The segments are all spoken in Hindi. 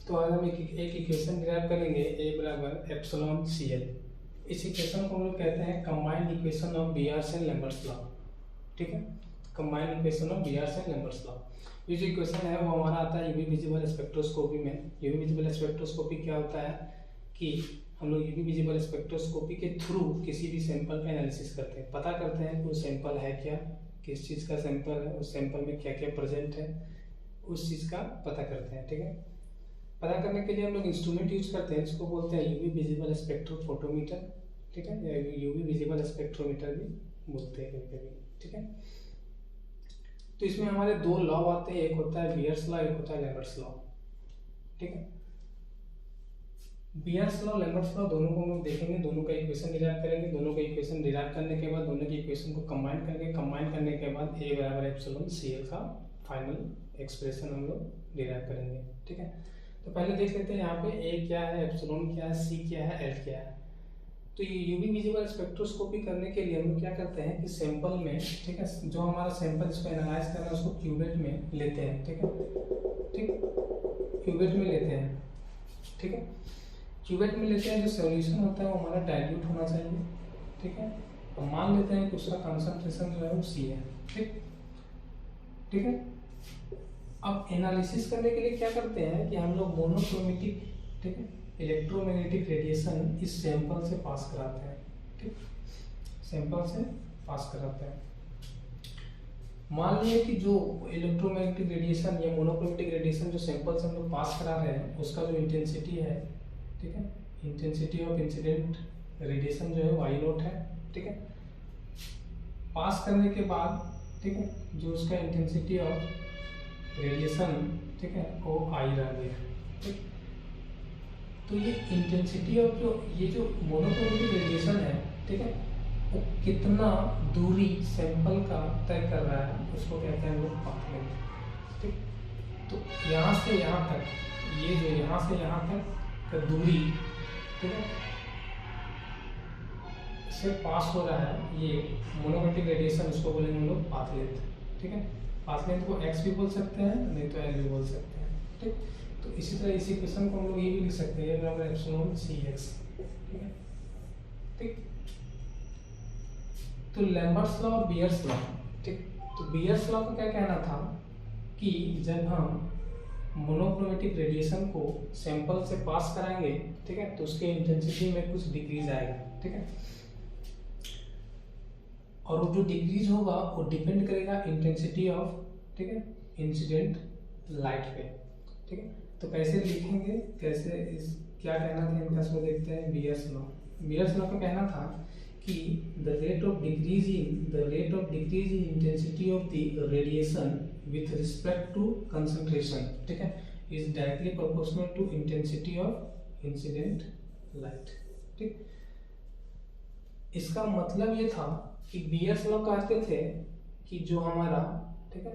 तो आज हम एक इक्वेशन डिराइव करेंगे a बराबर एप्सिलॉन CL। इस इक्वेशन को हम लोग कहते हैं combined equation of Beer's and Lambert's law. ठीक है, combined equation of Beer's and Lambert's law. ये जो इक्वेशन है वो हमारा आता है यूवी विजिबल स्पेक्ट्रोस्कोपी में। यूवी विजिबल स्पेक्ट्रोस्कोपी क्या होता है कि हम लोग यूवी विजिबल स्पेक्ट्रोस्कोपी के थ्रू किसी भी सैंपल का एनालिसिस करते हैं, पता करते हैं कि वो सैंपल है क्या, किस चीज़ का सैंपल है, उस सैंपल में क्या क्या प्रेजेंट है, उस चीज़ का पता करते हैं। ठीक है, पता करने के लिए हम लोग इंस्ट्रूमेंट यूज करते हैं जिसको बोलते हैं यूवी विजिबल स्पेक्ट्रोफोटोमीटर। ठीक है, या यूवी विजिबल स्पेक्ट्रोमीटर भी बोलते हैं कभी कभी। ठीक है, तो इसमें हमारे दो लॉ आते हैं, एक होता है बीयर्स लॉ, एक होता है लैम्बर्ट्स लॉ। ठीक है, बीयर्स लॉ लैम्बर्ट्स लॉ दोनों को हम लोग देखेंगे, दोनों का इक्वेशन डिराइव करेंगे। दोनों का इक्वेशन डिराइव करने के बाद दोनों की इक्वेशन को कंबाइन करेंगे। कंबाइन करने के बाद a बराबर एप्सिलॉन CL का फाइनल एक्सप्रेशन हम लोग डिराइव करेंगे। ठीक है, तो पहले देख लेते हैं यहाँ पे a क्या है, एप्सिलॉन क्या है, c क्या है, l क्या है। तो ये यूवी विजिबल स्पेक्ट्रोस्कोपी करने के लिए हम लोग क्या करते हैं कि सैंपल में, ठीक है, जो हमारा सैंपल जिसको एनालाइज करना है उसको क्यूवेट में लेते हैं। ठीक है, ठीक, क्यूवेट में लेते हैं। ठीक है, क्यूवेट में लेते हैं, जो सॉल्यूशन होता है वो हमारा डाइल्यूट होना चाहिए। ठीक है, तो मान लेते हैं कि उसका कंसंट्रेशन जो है वो C है। ठीक, ठीक है, अब एनालिसिस करने के लिए क्या करते हैं कि हम लोग मोनोक्रोमेटिक, ठीक है, इलेक्ट्रोमैग्नेटिक रेडिएशन इस सैंपल से पास कराते हैं। ठीक, सैंपल से पास कराते हैं। मान लीजिए कि जो इलेक्ट्रोमैग्नेटिक रेडिएशन या मोनोक्रोमेटिक रेडिएशन जो सैंपल से हम लोग पास करा रहे हैं उसका जो इंटेंसिटी है, ठीक है, इंटेंसिटी ऑफ इंसिडेंट रेडिएशन जो है वो I0 है। ठीक है, पास करने के बाद, ठीक है, जो उसका इंटेंसिटी ऑफ रेडिएशन, ठीक है, वो I रह गया। ठीक, तो ये इंटेंसिटी ऑफ ये जो मोनोक्रोमेटिक रेडिएशन है, ठीक है, वो कितना दूरी सैंपल का तय कर रहा है उसको कहते हैं लोग पाथ लेंथ। ठीक, तो यहाँ से यहाँ तक, ये जो यहाँ से यहाँ तक का दूरी, ठीक है, से पास हो रहा है ये मोनोक्रोमेटिक रेडिएशन, उसको बोलेंगे हम लोग पाथ लेंथ। ठीक है, पाथ लेंथ को x भी बोल सकते हैं, नहीं तो l भी बोल सकते हैं। ठीक, तो इसी तरह इसी क्वेश्चन को हम लोग ये भी लिख सकते हैं बराबर एप्सिलॉन CX। ठीक है, ठीक, तो लैम्बर्ट्स लॉ और बीयर्स लॉ। ठीक, तो बीयर्स लॉ का क्या कहना था कि जब हम मोनोक्रोमेटिक रेडिएशन को सैंपल से पास कराएंगे, ठीक है, तो उसके इंटेंसिटी में कुछ डिक्रीज आएगा। ठीक है, और वो जो डिक्रीज होगा वो डिपेंड करेगा इंटेंसिटी ऑफ, ठीक है, इंसिडेंट लाइट पे। ठीक है, तो कैसे लिखेंगे, कैसे इस क्या कहना था इनका, इसको देखते हैं। बीयर्स लॉ, बीयर्स लॉ का कहना था कि the rate of decrease in intensity of the radiation with respect to concentration, ठीक है, is directly proportional to intensity of incident light। ठीक, इसका मतलब ये था कि बीयर्स लॉ कहते थे कि जो हमारा, ठीक है,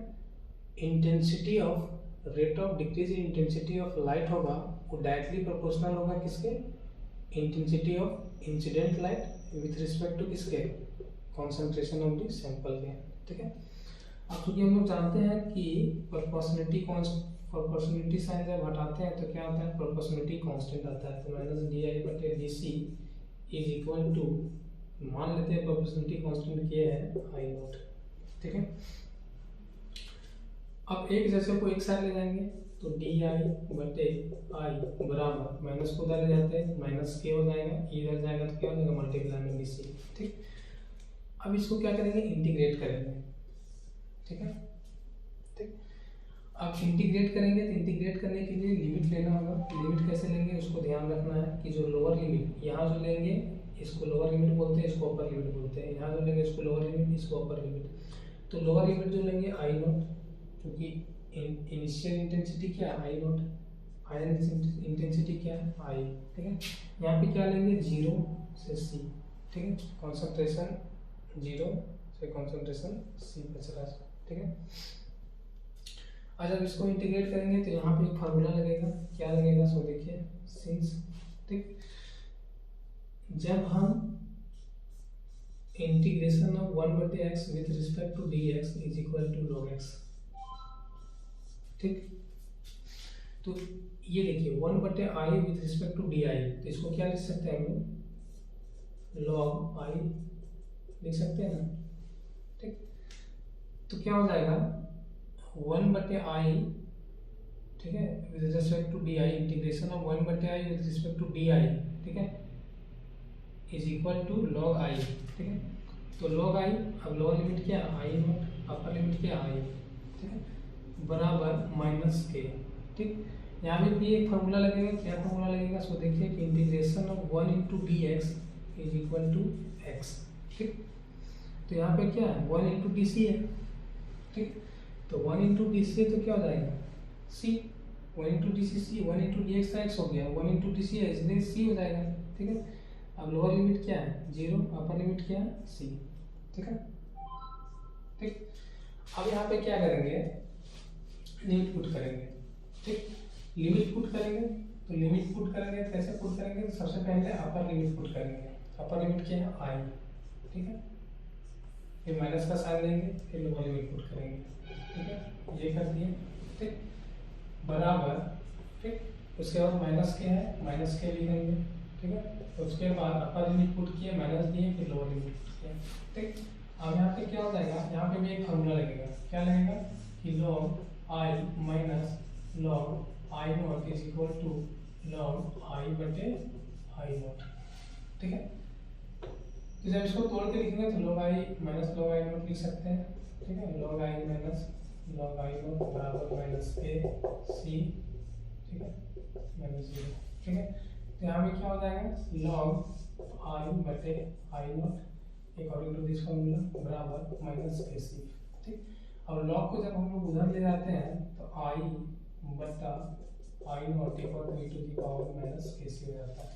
intensity of rate of decrease in intensity of light होगा वो डायरेक्टली प्रोपोर्शनल होगा किसके, intensity of incident light with respect to किसके, कॉन्सेंट्रेशन ऑफ द सैंपल के। ठीक है, अब क्योंकि हम लोग जानते हैं कि प्रोपोर्शनलिटी साइन जब हटाते हैं तो क्या आता है, प्रोपोर्शनलिटी कांस्टेंट आता है। तो minus DI/DC is equal to, मान लेते हैं प्रोपोर्शनलिटी कांस्टेंट क्या है, I0। ठीक है, अब एक जैसे को एक साइड ले जाएंगे तो DI/I बराबर माइनस को उधर ले जाते हैं, माइनस के हो जाएगा, इधर जाएगा तो क्या हो जाएगा, मल्टीप्लाई में DC। ठीक, अब इसको क्या करेंगे, इंटीग्रेट करेंगे। ठीक है, ठीक, अब इंटीग्रेट करेंगे तो इंटीग्रेट करने के लिए लिमिट लेना होगा। लिमिट कैसे लेंगे उसको ध्यान रखना है कि जो लोअर लिमिट यहाँ जो लेंगे इसको लोअर लिमिट बोलते हैं, इसको अपर लिमिट बोलते हैं। यहाँ जो लेंगे इसको लोअर लिमिट, इसको अपर लिमिट। तो लोअर लिमिट जो लेंगे I0, क्योंकि इनिशियल इंटेंसिटी क्या है, I0, फाइनल इंटेंसिटी क्या है, I। ठीक है, यहाँ पे क्या लेंगे, 0 से C। ठीक है, कॉन्सेंट्रेशन 0 से कॉन्सेंट्रेशन C बच रहा है। ठीक है, और जब इसको इंटीग्रेट करेंगे तो यहाँ पे एक फार्मूला लगेगा, क्या लगेगा, सो देखिए, सिंस, ठीक, जब हम integration of 1/x with respect to dx is equal to log x। ठीक, तो ये देखिए 1/i with respect to D I, तो इसको क्या लिख सकते हैं हम लोग, log i लिख सकते हैं ना, ठीक। तो क्या हो जाएगा 1/i, ठीक है, with respect to D I, integration of 1/i with respect to D I, ठीक है, is equal to log i, ठीक है। तो log i, अब लोअर लिमिट क्या है i नॉट, अपर लिमिट क्या है i, ठीक है, बराबर माइनस के, ठीक। यहाँ पे भी एक फार्मूला लगेगा, क्या फार्मूला लगेगा, सो देखिए कि integration of 1 into D X is equal to X, ठीक। तो यहाँ पे क्या है 1 इंटू डी सी है, ठीक। तो 1 इंटू डी सी है तो क्या हो जाएगा सी, 1 इंटू डी सी सी, 1 इंटू डी एक्स का एक्स हो गया, 1 इंटू डी सी है इसलिए सी हो जाएगा, ठीक है। अब लोअर लिमिट क्या है 0, अपर लिमिट क्या है सी, ठीक है, ठीक। अब यहाँ पे क्या करेंगे, लिमिट पुट करेंगे, ठीक। लिमिट पुट करेंगे, तो लिमिट पुट करेंगे कैसे पुट करेंगे, तो सबसे पहले अपर लिमिट पुट करेंगे, अपर लिमिट क्या है आई, ठीक है, फिर माइनस का साइन देंगे, फिर लोअर लिमिट पुट करेंगे, ठीक है, ये कर दिए, ठीक, बराबर, ठीक। उसके बाद माइनस के है, माइनस के लिखेंगे, ठीक है। उसके बाद अपर लिमिट पुट किए, माइनस दिए, फिर लोअर लिमिट पुट किया, ठीक। अब यहाँ पे क्या हो जाएगा, यहाँ पे भी एक फार्मूला लगेगा, क्या लगेगा कि log i minus log i not is equal to log i बटे i नॉट, ठीक है। तो जब इसको तोड़ के लिखेंगे तो log i minus log i not लिख सकते हैं, ठीक है, log i minus log i not बराबर माइनस a c, ठीक है, माइनस 0, ठीक है। तो यहाँ पे क्या हो जाएगा log i बटे i not according to this formula बराबर माइनस के सी, ठीक। और log को जब हम लोग उधर ले जाते हैं तो i बटा i not equal to e to the power minus K C हो जाता है।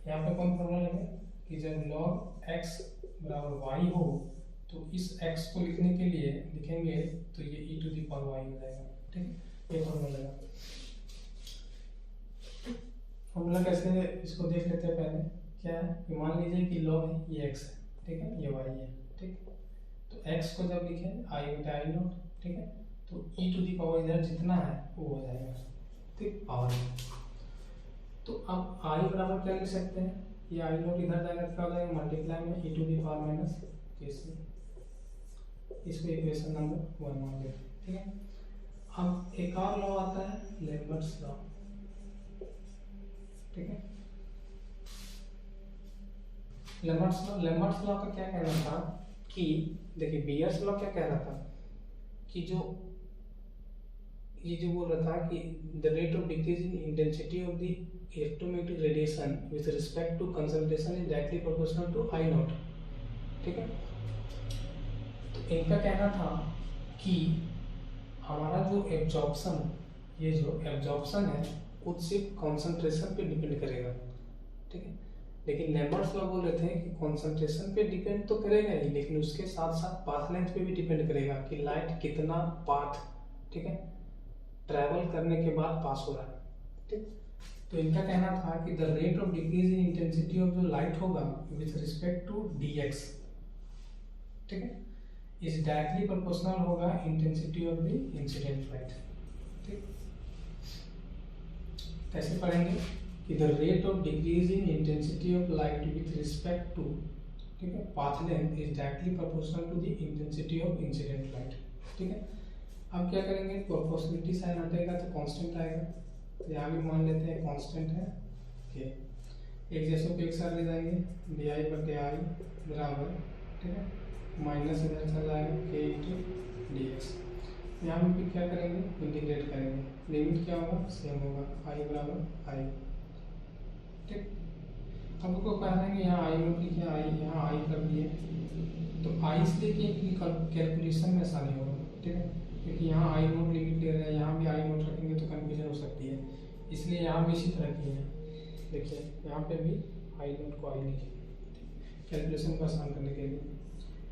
यहाँ पे कौन फॉर्मूला लगे कि जब log x बराबर y हो तो इस x को लिखने के लिए लिखेंगे तो ये e to the power y हो जाएगा, ठीक। ये फॉर्मूला लगा, फॉर्मूला कैसे इसको देख लेते हैं पहले, क्या है कि मान लीजिए कि log ये x है, ठीक है, ये y है, ठीक। तो x को जब लिखे i बटा i नॉट, ठीक है, तो e टू दी पावर इधर जितना है वो हो जाएगा, ठीक, पावर। तो अब i बराबर क्या लिख सकते हैं, ये i नॉट इधर जाएगा क्या हो जाएगा मल्टीप्लाई में e to the power minus K C, इसको इक्वेशन नंबर 1 मान लेते हैं, ठीक है। अब एक और लॉ आता है लेम्बर्ट्स लॉ, ठीक है। लेम्बर्ट्स लॉ का क्या कहना था कि देखिए बीयर्स लॉ क्या कह रहा था कि जो ये जो बोल रहा था कि the rate of decrease in intensity of the electromagnetic radiation with respect to concentration is directly proportional to I not, ठीक है। तो इनका कहना था कि हमारा जो एब्जॉर्प्शन, ये जो एब्जॉर्प्शन है वो सिर्फ कॉन्सेंट्रेशन पे डिपेंड करेगा, ठीक है। लेकिन लेम्बर्ट्स लॉ बोल रहे थे कि कॉन्सेंट्रेशन पे डिपेंड तो करेगा ही, लेकिन उसके साथ साथ पाथ लेंथ पे भी डिपेंड करेगा कि लाइट कितना पाथ, ठीक है, ट्रैवल करने के बाद पास हो रहा है, ठीक। तो इनका कहना था कि the rate of decrease in intensity of जो लाइट होगा विथ रिस्पेक्ट टू dx, ठीक है, इज डायरेक्टली प्रोपोर्शनल होगा intensity of the incident light, ठीक। कैसे पढ़ेंगे कि the rate of decrease in intensity of light with respect to, ठीक है, path length is directly proportional to the intensity of incident light, ठीक है। अब क्या करेंगे, प्रोपोर्शनलिटी साइन हटेगा तो कांस्टेंट आएगा, तो यहाँ भी मान लेते हैं कांस्टेंट है के, एक जैसे को एक साथ ले जाएंगे डी आई बटे आई बराबर, ठीक है, माइनस इधर चला जाएगा के इंटू डी एक्स। यहाँ पे फिर क्या करेंगे, इंटीग्रेट करेंगे, लिमिट क्या होगा सेम होगा आई बराबर आई, ठीक। हमको कह रहे हैं कि यहाँ आई नोट लिखे, आई यहाँ आई कर दिए, तो आई इसलिए कि कैलकुलेशन में आसानी होगा, ठीक है, क्योंकि यहाँ आई नोट लिमिट ले रहे हैं, यहाँ भी आई नोट रखेंगे तो कन्फ्यूजन हो सकती है, इसलिए यहाँ भी इसी तरह की है, देखिए यहाँ पे भी आई नोट को आई लिखे कैलकुलेशन को आसान करने के लिए।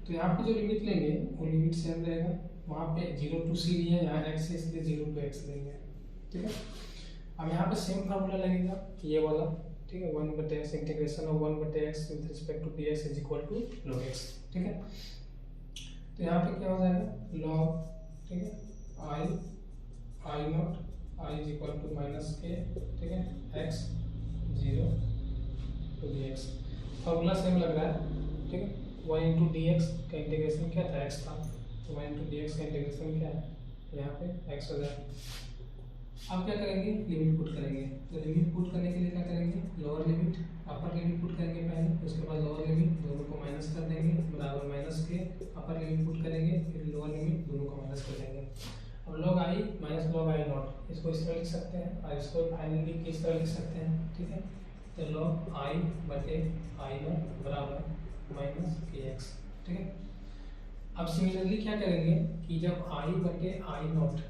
तो यहाँ पे जो लिमिट लेंगे वो लिमिट सेम रहेगा, वहाँ पे 0 to c लिए, यहाँ x है इसलिए 0 to x लेंगे, ठीक है। अब यहाँ पे सेम फार्मूला लगेगा ये वाला, ठीक है, 1/x integration of 1/x with respect to dx is equal to log x, ठीक है। तो यहाँ पे क्या हो जाएगा log, ठीक है, i not I is equal to minus K, ठीक है, X 0 to D X. Formula same लग रहा है, ठीक है। 1 इंटू डी एक्स का इंटीग्रेशन क्या था, एक्स था, तो 1 इंटू डी एक्स का इंटीग्रेशन क्या है, यहाँ पे एक्स हो जाएगा। अब क्या करेंगे, लिमिट पुट करेंगे। तो लिमिट पुट करने के लिए क्या करेंगे, lower limit upper limit put करेंगे पहले, उसके बाद लोअर लिमिट, दोनों को माइनस कर देंगे, बराबर माइनस के अपर लिमिट पुट करेंगे, फिर लोअर लिमिट, दोनों को माइनस कर देंगे। अब log I minus log I not, इसको इस तरह लिख सकते हैं और इसको फाइनली किस तरह लिख सकते हैं, ठीक है। तो लॉग आई बटे आई नॉट बराबर माइनस के एक्स, ठीक है। अब सिमिलरली क्या करेंगे कि जब आई बटे आई नॉट,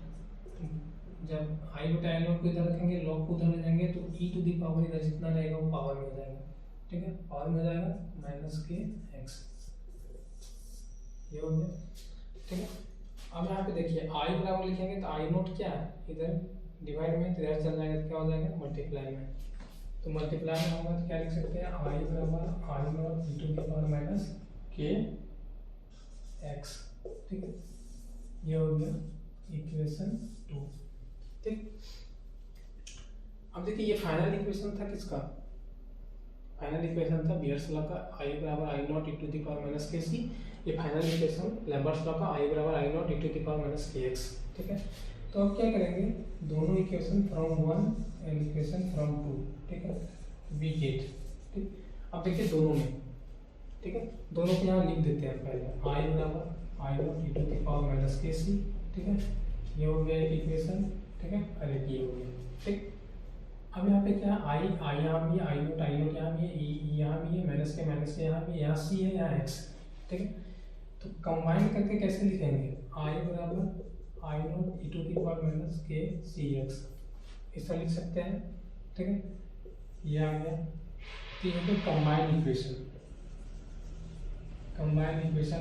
जब आई बटे आई नॉट को इधर रखेंगे, लॉग को उधर ले जाएंगे, तो ई टू दी पावर इधर जितना रहेगा वो पावर में हो जाएगा, ठीक है, पावर में हो जाएगा माइनस के एक्स, ये हो गया, ठीक है। अब यहाँ पे देखिए आई बराबर लिखेंगे तो आई नॉट क्या है, इधर डिवाइड में, इधर चल जाएगा तो क्या हो जाएगा, मल्टीप्लाई में। तो मल्टीप्लाई में होगा तो क्या लिख सकते हैं, आई बराबर I not E to the power minus K X, ठीक है, ये हो गया इक्वेशन 2, ठीक। अब देखिए ये फाइनल इक्वेशन था किसका, फाइनल इक्वेशन था बियर्स लॉ का, आई बराबर I not E to the power minus K C. ये फाइनल इक्वेशन लैम्बर्ट्स लॉ का, आई बराबर I not E to the power minus K X, ठीक है। तो अब क्या करेंगे, दोनों equation from 1 and equation from 2, ठीक है, वी गेट, ठीक। अब देखिए दोनों में, ठीक है, दोनों को यहाँ लिख देते हैं पहले, आई बराबर I not E to the power minus K C, ठीक है, ये हो गया एक इक्वेशन, ठीक है, और एक ये हो गया, ठीक। अब यहाँ पे क्या, आई यहाँ भी है, आई नोट यहाँ भी है, ई यहाँ भी है, माइनस के यहाँ भी, यहाँ सी है, यहाँ एक्स, ठीक है। तो कंबाइन करके कैसे लिखेंगे, आई बराबर I not E to the power minus K C x, इस तरह लिख सकते हैं, ठीक है, ये आ गया। तो ये तो कंबाइन इक्वेशन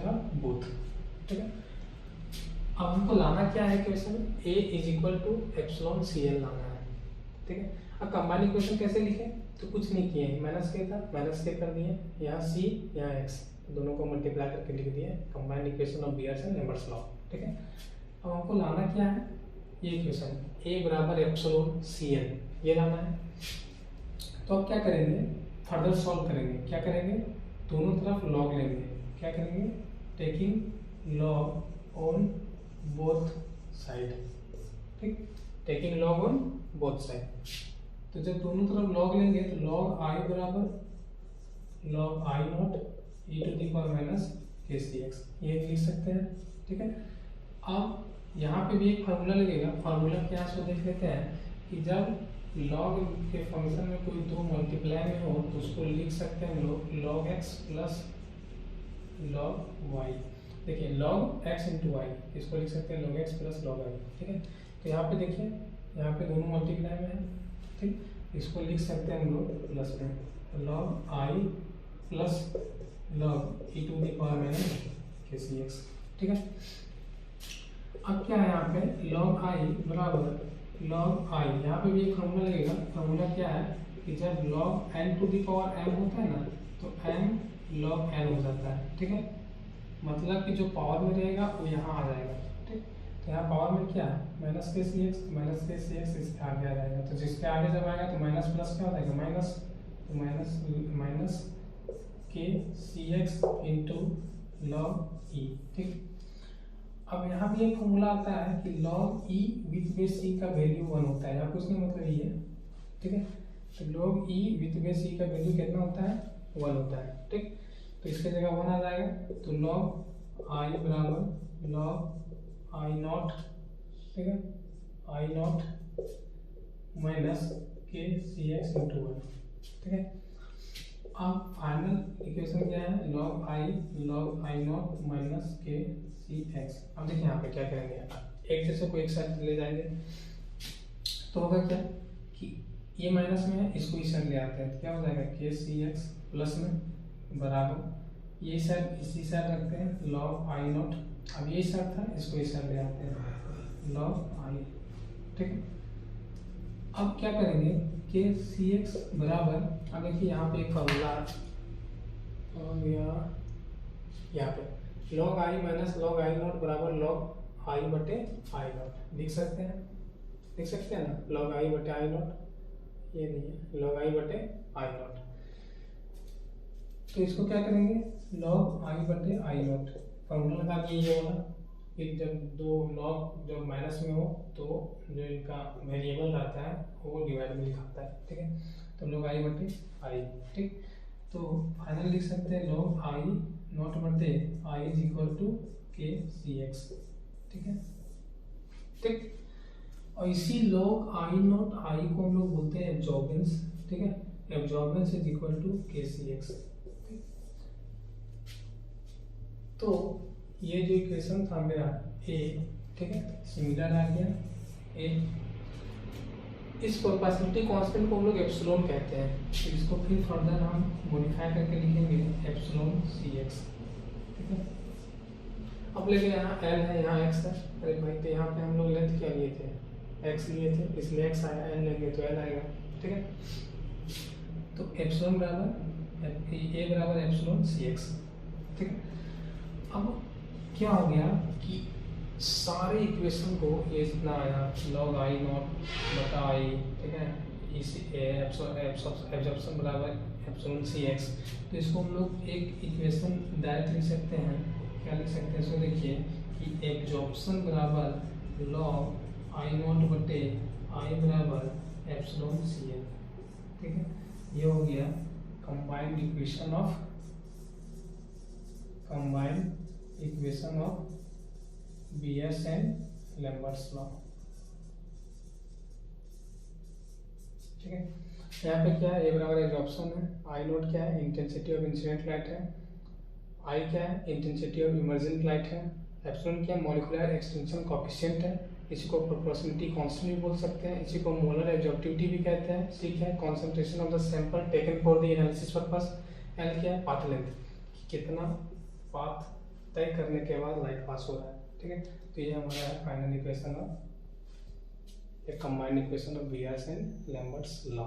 ऑफ बोथ, ठीक है। अब हमको लाना क्या है equation, A is equal to epsilon C L लाना है, ठीक है। अब कंबाइन इक्वेशन कैसे लिखें, तो कुछ नहीं किए, माइनस के था, माइनस के कर दिए, यहाँ सी यहाँ एक्स, दोनों को मल्टीप्लाई करके लिख दिए, combine equation of Beer's and Lambert's law, ठीक है। अब हमको लाना क्या है, ये इक्वेशन ए बराबर एप्सिलॉन सी एल, ये लाना है। तो अब क्या करेंगे, फर्दर सॉल्व करेंगे, क्या करेंगे, दोनों तरफ लॉग लेंगे, क्या करेंगे, taking log on both side, ठीक, taking log on both side. तो जब दोनों तरफ लॉग लेंगे तो लॉग आई बराबर log I not E to the power minus K C x, ये लिख सकते हैं, ठीक है। अब यहाँ पे भी एक फार्मूला लगेगा, फार्मूला क्या है देख लेते हैं कि जब लॉग के फंक्शन में कोई दो मल्टीप्लाई में हो तो उसको लिख सकते हैं log X plus log Y. देखिए लॉग एक्स इंटू वाई, इसको लिख सकते हैं log X plus log Y, ठीक है। तो यहाँ पे देखिए, यहाँ पे दोनों मल्टीप्लाई में है, ठीक, इसको लिख सकते हैं हम लोग प्लस में, log I plus log E to the power minus K C X, ठीक है। अब क्या है यहाँ पे, लॉग आई बराबर लॉग आई, यहाँ पे भी एक फार्मूला लगेगा, फार्मूला क्या है कि जब log N to the power M होता है ना, तो एम लॉग एन हो जाता है, ठीक है। मतलब कि जो पावर में रहेगा वो यहाँ आ जाएगा, ठीक। तो यहाँ पावर में क्या है, माइनस के सी एक्स इसके आगे आ जाएगा, तो जिसके आगे जब आएगा तो माइनस प्लस क्या हो जाएगा, माइनस, तो minus K C x into log ई, ठीक। अब यहाँ भी एक फॉर्मूला आता है कि log E with base C का वैल्यू 1 होता है, या कुछ नहीं मतलब ये है, ठीक है। तो log E with base C का वैल्यू कितना होता है, 1 होता है, ठीक। तो इसके जगह 1 आ जाएगा, तो लॉग आई बराबर लॉग आई नॉट, ठीक है, आई not minus K C x into 1, ठीक है। अब फाइनल इक्वेशन क्या है, log I not minus K C x. अब देखिए यहाँ पे क्या करेंगे, एक जैसे को एक साइड ले जाएंगे तो होगा क्या कि ये माइनस में है, इसको इस साइड ले आते हैं, क्या हो जाएगा के सी एक्स प्लस में बराबर ये साइड इसी साइड रखते हैं लॉग आई नॉट, अब ये साइड था इसको इस साइड ले आते हैं लॉग आई, ठीक। अब क्या करेंगे के सी एक्स बराबर, अब देखिए यहाँ पे एक फॉर्मूला आ गया, यहाँ पे log I minus log I not बराबर लॉग आई बटे आई नॉट लिख सकते हैं, देख सकते हैं ना, log I बटे I नॉट, ये नहीं है, log I बटे I नॉट। तो इसको क्या करेंगे, log I बटे I नॉट फॉर्मूला लगा के ये होगा कि जब दो लॉग जब माइनस में हो तो जो इनका वेरिएबल रहता है वो डिवाइड में लिखाता है, ठीक है। तो log I बटे I, ठीक। तो फाइनल लिख सकते हैं log I नॉट बटे I इज इक्वल टू के सी एक्स, ठीक है, ठीक। और इसी log I नॉट I को हम लोग बोलते हैं एब्जॉर्बेंस, ठीक है। एब्जॉर्बेंस इज इक्वल टू के सी एक्स, ठीक। तो ये जो इक्वेशन था मेरा ए, ठीक है, सिमिलर आ गया ए। इस प्रोपोर्शनलिटी कांस्टेंट को हम लोग एप्सिलॉन कहते हैं, तो इसको फिर फर्दर हम मॉडिफाई करके लिखेंगे एप्सिलॉन सी एक्स, ठीक है। अब लेकिन यहाँ एल है, यहाँ एक्स है, अरे भाई तो यहाँ पे हम लोग लेंथ क्या लिए थे, एक्स लिए थे, इसलिए एक्स आया, एल लेंगे तो एल आएगा, ठीक है। तो एप्सिलॉन बराबर ए बराबर एप्सिलॉन सी एक्स, ठीक है। अब क्या हो गया कि सारे इक्वेशन को ये जितना आया log I नॉट बटा I, ठीक है, इसी एब्जॉर्प्शन बराबर एप्सिलॉन सी एक्स, तो इसको हम लोग एक इक्वेशन डायरेक्ट लिख सकते हैं। क्या लिख सकते हैं इसको, देखिए कि एब्जॉर्प्शन बराबर log I नॉट बटे I बराबर एप्सिलॉन सी एक्स, ठीक है। ये हो गया combined equation of Beer's and Lambert's law, ठीक है। यहाँ पे क्या है, ए बराबर एब्जॉर्प्शन है, आई नोट क्या है, इंटेंसिटी ऑफ इंसिडेंट लाइट है, आई क्या है, इंटेंसिटी ऑफ इमर्जेंट लाइट है, एप्सिलॉन क्या है, मॉलिक्यूलर एक्सटेंशन कोएफिशिएंट है, इसी को प्रोपोर्शनलिटी कांस्टेंट भी बोल सकते हैं, इसी को मोलर एब्जॉर्प्टिविटी भी कहते हैं, सी क्या है, concentration of the sample taken for the analysis purpose, L क्या है, पाथ लेंथ, कितना पाथ तय करने के बाद लाइट पास हो रहा है, ठीक है। तो ये हमारा है फाइनल इक्वेशन ऑफ, एक combined equation of Beer's and Lambert's law.